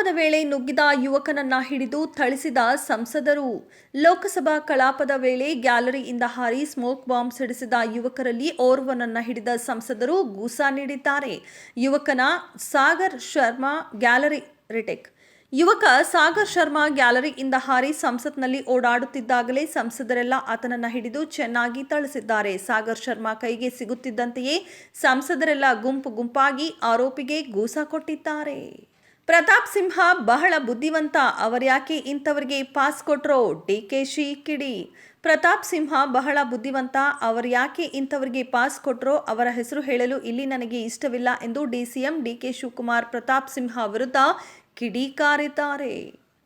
ಕಲಾಪದ ವೇಳೆ ನುಗ್ಗಿದ ಯುವಕನನ್ನ ಹಿಡಿದು ಥಳಿಸಿದ ಸಂಸದರು. ಲೋಕಸಭಾ ಕಲಾಪದ ವೇಳೆ ಗ್ಯಾಲರಿಯಿಂದ ಹಾರಿ ಸ್ಮೋಕ್ ಬಾಂಬ್ ಸಿಡಿಸಿದ ಯುವಕರಲ್ಲಿ ಓರ್ವನನ್ನ ಹಿಡಿದ ಸಂಸದರು ಗೂಸಾ ನೀಡಿದ್ದಾರೆ. ಯುವಕ ಸಾಗರ್ ಶರ್ಮಾ ಗ್ಯಾಲರಿಯಿಂದ ಹಾರಿ ಸಂಸತ್ನಲ್ಲಿ ಓಡಾಡುತ್ತಿದ್ದಾಗಲೇ ಸಂಸದರೆಲ್ಲ ಆತನನ್ನ ಹಿಡಿದು ಚೆನ್ನಾಗಿ ಥಳಿಸಿದ್ದಾರೆ. ಸಾಗರ್ ಶರ್ಮಾ ಕೈಗೆ ಸಿಗುತ್ತಿದ್ದಂತೆಯೇ ಸಂಸದರೆಲ್ಲ ಗುಂಪು ಗುಂಪಾಗಿ ಆರೋಪಿಗೆ ಗೂಸಾ ಕೊಟ್ಟಿದ್ದಾರೆ. ಪ್ರತಾಪ್ ಸಿಂಹ ಬಹಳ ಬುದ್ಧಿವಂತ, ಅವರ್ಯಾಕೆ ಇಂಥವರಿಗೆ ಪಾಸ್ ಕೊಟ್ರೋ ಡಿಕೆಶಿ ಕಿಡಿ. ಪ್ರತಾಪ್ ಸಿಂಹ ಬಹಳ ಬುದ್ಧಿವಂತ, ಅವರ್ಯಾಕೆ ಇಂಥವರಿಗೆ ಪಾಸ್ ಕೊಟ್ರೋ ಅವರ ಹೆಸರು ಹೇಳಲು ಇಲ್ಲಿ ನನಗೆ ಇಷ್ಟವಿಲ್ಲ ಎಂದು ಡಿಸಿಎಂ ಡಿಕೆ ಶಿವಕುಮಾರ್ ಪ್ರತಾಪ್ ಸಿಂಹ ವಿರುದ್ಧ ಕಿಡಿಕಾರಿದ್ದಾರೆ.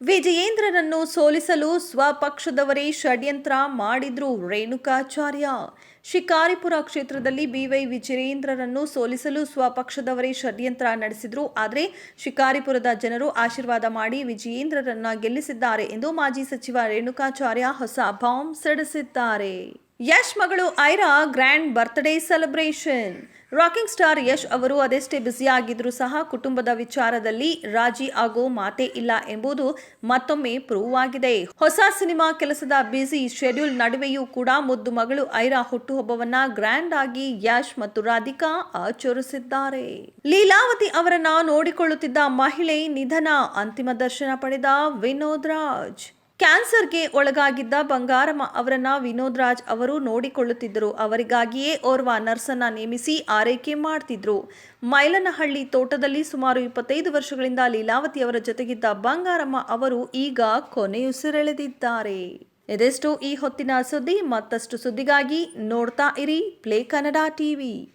ವಿಜಯೇಂದ್ರರನ್ನು ಸೋಲಿಸಲು ಸ್ವಪಕ್ಷದವರೇ ಷಡ್ಯಂತ್ರ ಮಾಡಿದ್ರು ರೇಣುಕಾಚಾರ್ಯ. ಶಿಕಾರಿಪುರ ಕ್ಷೇತ್ರದಲ್ಲಿ ಬಿವೈ ವಿಜಯೇಂದ್ರರನ್ನು ಸೋಲಿಸಲು ಸ್ವಪಕ್ಷದವರೇ ಷಡ್ಯಂತ್ರ ನಡೆಸಿದ್ರು. ಆದರೆ ಶಿಕಾರಿಪುರದ ಜನರು ಆಶೀರ್ವಾದ ಮಾಡಿ ವಿಜಯೇಂದ್ರರನ್ನ ಗೆಲ್ಲಿಸಿದ್ದಾರೆ ಎಂದು ಮಾಜಿ ಸಚಿವ ರೇಣುಕಾಚಾರ್ಯ ಹೊಸ ಬಾಂಬ್ ಸಿಡಿಸಿದ್ದಾರೆ. ಯಶ್ ಮಗಳು Aira grand birthday celebration. Rocking star Yash ಅವರು ಅದೆಷ್ಟೇ ಬ್ಯುಸಿಯಾಗಿದ್ರೂ ಸಹ ಕುಟುಂಬದ ವಿಚಾರದಲ್ಲಿ ರಾಜಿ ಆಗೋ ಮಾತೇ ಇಲ್ಲ ಎಂಬುದು ಮತ್ತೊಮ್ಮೆ ಪ್ರೂವ್ ಆಗಿದೆ. ಹೊಸ ಸಿನಿಮಾ ಕೆಲಸದ ಬ್ಯುಸಿ ಶೆಡ್ಯೂಲ್ ನಡುವೆಯೂ ಕೂಡ ಮುದ್ದು ಮಗಳು ಐರಾ ಹುಟ್ಟುಹಬ್ಬವನ್ನ ಗ್ರ್ಯಾಂಡ್ ಆಗಿ ಯಶ್ ಮತ್ತು ರಾಧಿಕಾ ಆಚರಿಸಿದ್ದಾರೆ. ಲೀಲಾವತಿ ಅವರನ್ನ ನೋಡಿಕೊಳ್ಳುತ್ತಿದ್ದ ಮಹಿಳೆ ನಿಧನ, ಅಂತಿಮ ದರ್ಶನ ಪಡೆದ ವಿನೋದ್ ರಾಜ್. ಕ್ಯಾನ್ಸರ್ಗೆ ಒಳಗಾಗಿದ್ದ ಬಂಗಾರಮ್ಮ ಅವರನ್ನ ವಿನೋದ್ ರಾಜ್ ಅವರು ನೋಡಿಕೊಳ್ಳುತ್ತಿದ್ದರು. ಅವರಿಗಾಗಿಯೇ ಓರ್ವ ನರ್ಸನ್ನ ನೇಮಿಸಿ ಆರೈಕೆ ಮಾಡ್ತಿದ್ರು. ಮೈಲನಹಳ್ಳಿ ತೋಟದಲ್ಲಿ ಸುಮಾರು 25 ವರ್ಷಗಳಿಂದ ಲೀಲಾವತಿ ಅವರ ಜೊತೆಗಿದ್ದ ಬಂಗಾರಮ್ಮ ಅವರು ಈಗ ಕೊನೆಯುಸಿರೆಳೆದಿದ್ದಾರೆ. ಇದೆಷ್ಟು ಈ ಹೊತ್ತಿನ ಸುದ್ದಿ. ಮತ್ತಷ್ಟು ಸುದ್ದಿಗಾಗಿ ನೋಡ್ತಾ ಇರಿ ಪ್ಲೇ ಕನ್ನಡ ಟಿವಿ.